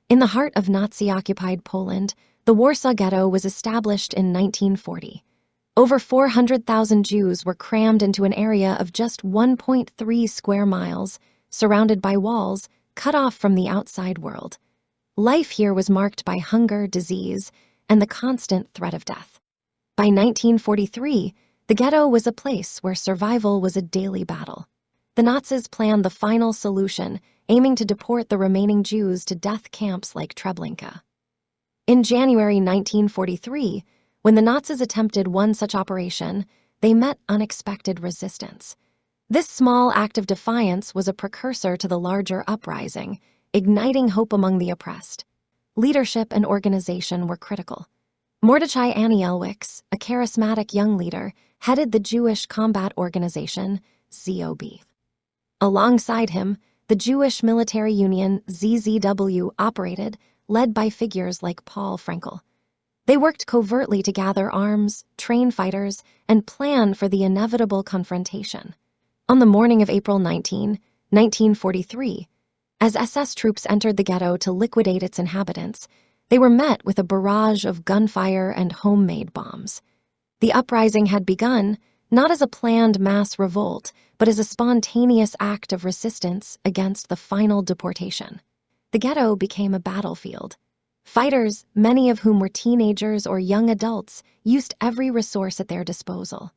In the heart of Nazi-occupied Poland, the Warsaw Ghetto was established in 1940. Over 400,000 Jews were crammed into an area of just 1.3 square miles, surrounded by walls, cut off from the outside world. Life here was marked by hunger, disease, and the constant threat of death. By 1943, the ghetto was a place where survival was a daily battle. The Nazis planned the final solution, aiming to deport the remaining Jews to death camps like Treblinka. In January 1943, when the Nazis attempted one such operation, they met unexpected resistance. This small act of defiance was a precursor to the larger uprising, igniting hope among the oppressed. Leadership and organization were critical. Mordechai Anielewicz, a charismatic young leader, headed the Jewish Combat Organization, ZOB. Alongside him, the Jewish Military Union, ZZW, operated, led by figures like Paul Frankel. They worked covertly to gather arms, train fighters, and plan for the inevitable confrontation. On the morning of April 19, 1943, as SS troops entered the ghetto to liquidate its inhabitants, they were met with a barrage of gunfire and homemade bombs. The uprising had begun, not as a planned mass revolt, but as a spontaneous act of resistance against the final deportation. The ghetto became a battlefield. Fighters, many of whom were teenagers or young adults, used every resource at their disposal.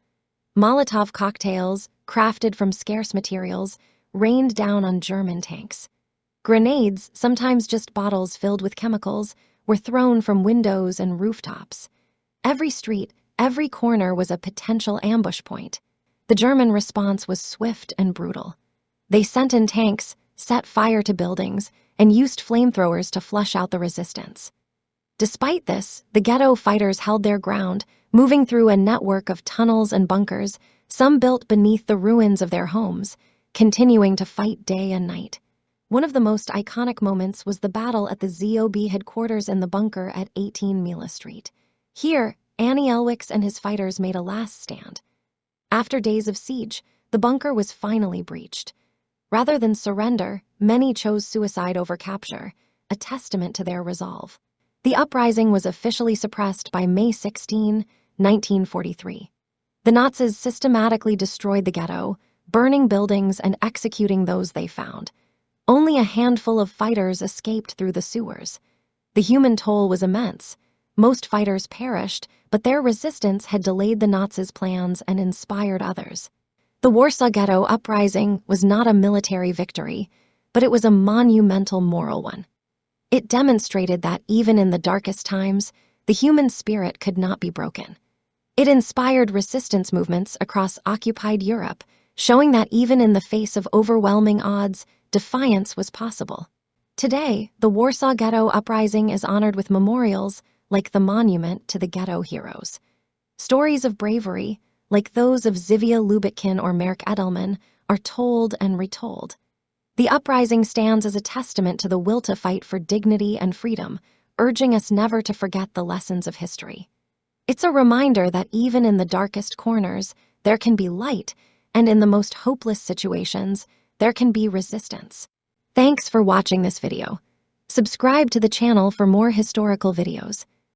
Molotov cocktails, crafted from scarce materials, rained down on German tanks. Grenades, sometimes just bottles filled with chemicals, were thrown from windows and rooftops. Every street, every corner was a potential ambush point. The German response was swift and brutal. They sent in tanks, set fire to buildings, and used flamethrowers to flush out the resistance. Despite this, the ghetto fighters held their ground, moving through a network of tunnels and bunkers, some built beneath the ruins of their homes, continuing to fight day and night. One of the most iconic moments was the battle at the ZOB headquarters in the bunker at 18 Mila Street. Here, Anielewicz and his fighters made a last stand. After days of siege, the bunker was finally breached. Rather than surrender, many chose suicide over capture, a testament to their resolve. The uprising was officially suppressed by May 16, 1943. The Nazis systematically destroyed the ghetto, burning buildings and executing those they found. Only a handful of fighters escaped through the sewers. The human toll was immense. Most fighters perished, but their resistance had delayed the Nazis' plans and inspired others. The Warsaw Ghetto Uprising was not a military victory, but it was a monumental moral one. It demonstrated that even in the darkest times, the human spirit could not be broken. It inspired resistance movements across occupied Europe, showing that even in the face of overwhelming odds, defiance was possible. Today, the Warsaw Ghetto Uprising is honored with memorials like the monument to the ghetto heroes. Stories of bravery, like those of Zivia Lubitkin or Merk Edelman, are told and retold. The uprising stands as a testament to the will to fight for dignity and freedom, urging us never to forget the lessons of history. It's a reminder that even in the darkest corners, there can be light, and in the most hopeless situations, there can be resistance. Thanks for watching this video. Subscribe to the channel for more historical videos.